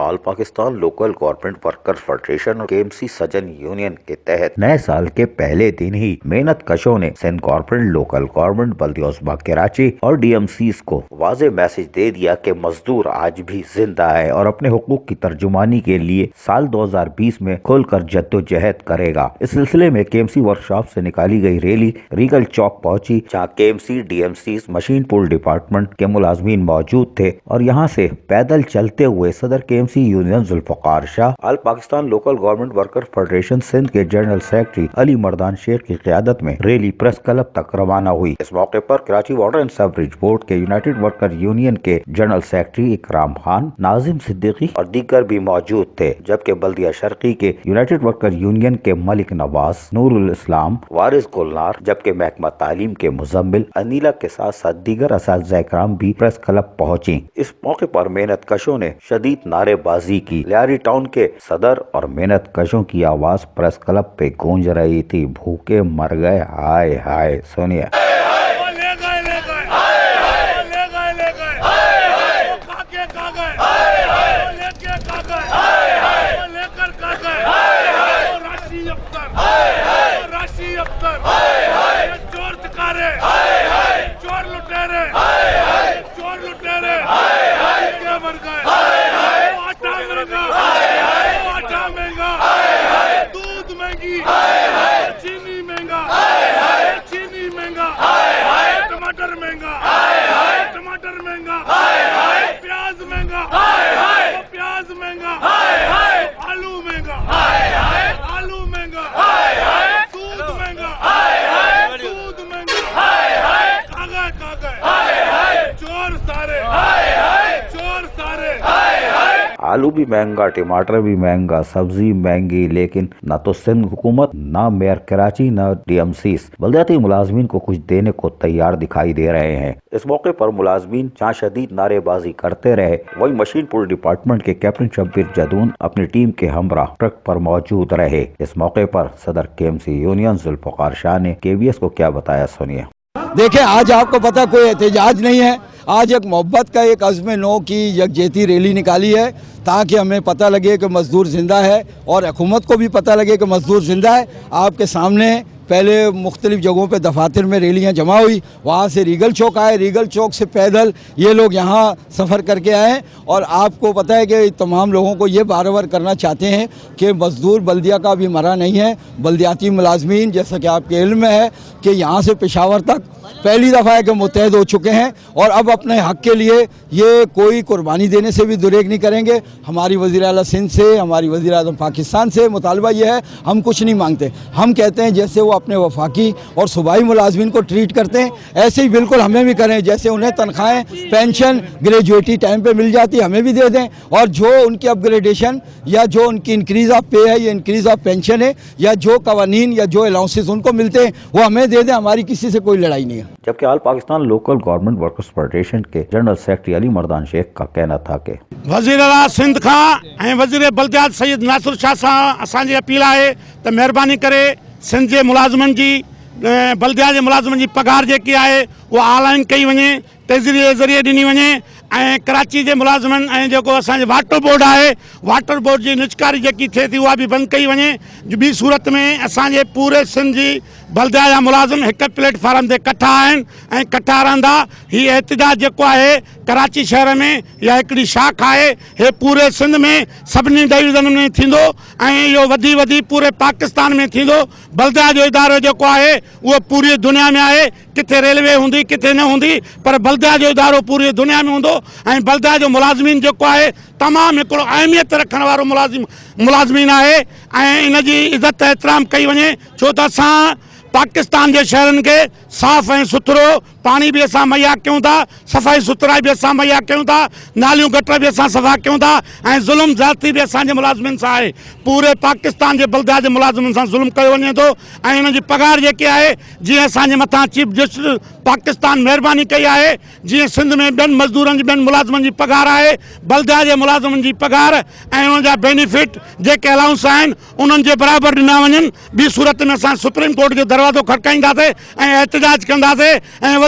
آل Pakistan local government worker federation اور KMC سجن union کے تحت نئے سال کے پہلے دن ہی محنت کشوں نے سندھ گورنمنٹ، لوکل گورنمنٹ، بلدیہ عظمیٰ کراچی اور DMCs کو واضح میسج دے دیا کہ مزدور آج بھی زندہ ہے اور اپنے حقوق کی ترجمانی کے لیے سال 2020 میں کھل کر جدوجہد کرے گا۔ اس سلسلے میں KMC ورکشاپ سے نکالی گئی ریلی ریگل چوک پہنچی، جہاں KMC DMCs مشین پول ڈپارٹمنٹ کے ملازمین موجود تھے اور یہاں سے پیدل چلتے ہوئے صدر KMC union Zulfiqar Shah, all Pakistan local government worker federation Sindh کے جنرل سیکرٹری علی مردان شیخ کی قیادت میں ریلی پریس کلب تک روانہ ہوئی۔ اس موقع پر Karachi water and sewerage board کے یونائیٹڈ ورکر یونین کے جنرل سیکرٹری اکرام خان، ناظم صدیقی اور دیگر بھی موجود تھے، جبکہ بلدیہ شرقی کے یونائیٹڈ ورکر یونین کے ملک نواز، نور الاسلام، وارث گلنار، جبکہ محکمہ تعلیم کے مزمل انیلا کے ساتھ ساتھ دیگر اساتذہ اکرام بھی پریس کلب پہنچی۔ اس موقع پر محنت کشوں نے شدید نعرے بازی کی۔ لیاری ٹاؤن کے صدر اور محنت کشوں کی آواز پریس کلب پہ گونج رہی تھی، بھوکے مر گئے، ہائے ہائے، سنیے۔ آلو بھی مہنگا، ٹماٹر بھی مہنگا، سبزی مہنگی، لیکن نہ تو سندھ حکومت، نہ میئر کراچی، نہ DMCs بلدیاتی ملازمین کو کچھ دینے کو تیار دکھائی دے رہے ہیں۔ اس موقع پر ملازمین جہاں شدید نعرے بازی کرتے رہے، وہی مشین پول ڈپارٹمنٹ کے کیپٹن شبیر جدون اپنی ٹیم کے ہمراہ ٹرک پر موجود رہے۔ اس موقع پر صدر KMC یونین ذوالفقار شاہ نے KBS کو کیا بتایا، سنیے۔ دیکھیں، آج آپ کو پتا کوئی احتجاج نہیں ہے، آج ایک محبت کا، ایک عزم نو کی یکجہتی ریلی نکالی ہے تاکہ ہمیں پتہ لگے کہ مزدور زندہ ہے اور حکومت کو بھی پتہ لگے کہ مزدور زندہ ہے۔ آپ کے سامنے پہلے مختلف جگہوں پہ دفاتر میں ریلیاں جمع ہوئی، وہاں سے ریگل چوک آئے، ریگل چوک سے پیدل یہ لوگ یہاں سفر کر کے آئے، اور آپ کو پتہ ہے کہ تمام لوگوں کو یہ بار کرنا چاہتے ہیں کہ مزدور بلدیہ کا بھی مرا نہیں ہے۔ بلدیاتی ملازمین، جیسا کہ آپ کے علم میں ہے کہ یہاں سے پشاور تک پہلی دفعہ ہے کہ متحد ہو چکے ہیں اور اب اپنے حق کے لیے یہ کوئی قربانی دینے سے بھی دریغ نہیں کریں گے۔ ہماری وزیر اعلیٰ سندھ سے، ہماری وزیر اعظم پاکستان سے مطالبہ یہ ہے، ہم کچھ نہیں مانگتے، ہم کہتے ہیں جیسے وہ اپنے وفاقی اور صوبائی ملازمین کو ٹریٹ کرتے ہیں ایسے ہی بالکل ہمیں بھی کریں، جیسے انہیں تنخواہیں، پینشن، گریجویٹی ٹائم پہ مل جاتی ہمیں بھی دے دیں، اور جو ان کی اپ گریڈیشن یا جو ان کی انکریز آف پے ہے یا انکریز آف پینشن ہے یا جو قوانین یا جو الاؤنسز ان کو ملتے ہیں وہ ہمیں دے دیں، ہماری کسی سے کوئی لڑائی نہیں ہے۔ جبکہ all Pakistan local government workers federation کے جنرل سیکرٹری علی مردان شیخ کا کہنا تھا کہ وزیر اعلیٰ سندھ کا وزیر بلدیات سید ناصر شاہ سے اسان اپیل ہے تو مہربانی کرے سندھ کے ملازمن کی، بلدیات کے ملازمن کی پگار جی ہے وہ آن لائن کئی وجے، تیزری کے ذریعے ڈنی وجے، کراچی کے ملازمن جو واٹر بورڈ ہے، واٹر بورڈ کی نجکاری جی تھے تھی وہ بھی بند کئی وجے۔ بی صورت میں اسانے پورے سندھ کی بلدیہ جا ملازم ایک پلیٹ فارم سے کٹھا ہیں، کٹھا رہندا۔ یہ احتجاج جو ہے کراچی شہر میں یا ایکڑی شاخ ہے، یہ پورے سندھ میں سبنی ڈویژن میں تھیندو، یہ ودی ودی پورے پاکستان میں تھیندو۔ بلدیہ جو ادارو جو ہے وہ پوری دنیا میں ہے، کتنے ریلوے ہوندی کتنے نہ ہوندی، پر بلدیہ جو ادارو پوری دنیا میں ہوندو۔ بلدیہ جو ملازمین جو ہے تمام ایک اہمیت رکھنے والو ملازمین ہے، ان کی عزت احترام کئی وجے، چھو تو اساں پاکستان کے شہرن کے صاف ستھرو پانی بھی اساں مہیا کیوں تھا، صفائی ستھرائی بھی اساں مہیا کیوں تھا، نالیوں گٹر بھی اساں صفا کیوں تھا، ظلم زیادتی بھی اساں کے ملازمن سے ہے۔ پورے پاکستان کے بلدیہ کے ملازمن سے ظلم کیو وجے تو، ان کی پگار جی ہے جی اساں کے متھاں چیف جسٹس پاکستان مہربانی کئی ہے، جی سندھ میں بین مزدورن کی بین ملازمن کی پگار ہے، بلدیہ کے ملازمن کی پگار ان کا بینیفٹ جے الاؤنس ہیں انہوں کے برابر ڈنا ون۔ بی صورت میں اساں سپریم کورٹ جو دروازو کھڑکائیں احتجاج کنداسے،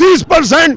30%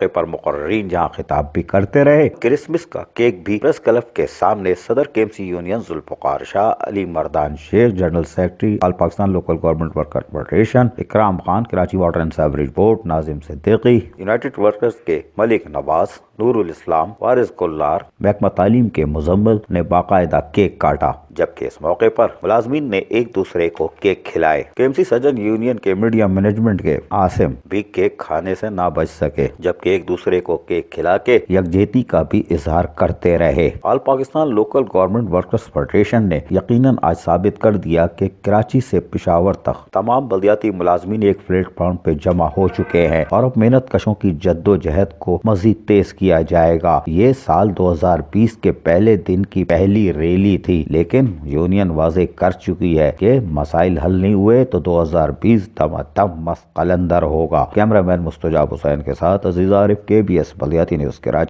موقع پر مقررین جہاں خطاب بھی کرتے رہے، کرسمس کا کیک بھی پریس کلب کے سامنے صدر کے M C union Zulfiqar Shah, Ali Mardan Sheikh, general secretary all Pakistan local government worker federation, Ikram Khan, Karachi water and sewerage board, Nazim Siddiqui, United workers کے ملک نواز، نور الاسلام، وارث کلار، محکمہ تعلیم کے مزمل نے باقاعدہ کیک کاٹا، جبکہ اس موقع پر ملازمین نے ایک دوسرے کو کیک کھلائے۔ کے ایم سی سجن یونین کے میڈیا مینجمنٹ کے عاصم بھی کیک کھانے سے نہ بچ سکے، جبکہ ایک دوسرے کو کیک کھلا کے یکجہتی کا بھی اظہار کرتے رہے۔ All Pakistan local government workers federation نے یقیناً آج ثابت کر دیا کہ کراچی سے پشاور تک تمام بلدیاتی ملازمین ایک پلیٹ فارم پہ جمع ہو چکے ہیں اور اب محنت کشوں کی جدوجہد کو مزید تیز کیا جائے گا۔ یہ سال 2020 کے پہلے دن کی پہلی ریلی تھی، لیکن یونین واضح کر چکی ہے کہ مسائل حل نہیں ہوئے تو 2020 دم مست قلندر ہوگا۔ کیمرہ مین مستجاب حسین کے ساتھ عزیز عارف، KBS بلدیاتی نیوز کراچی۔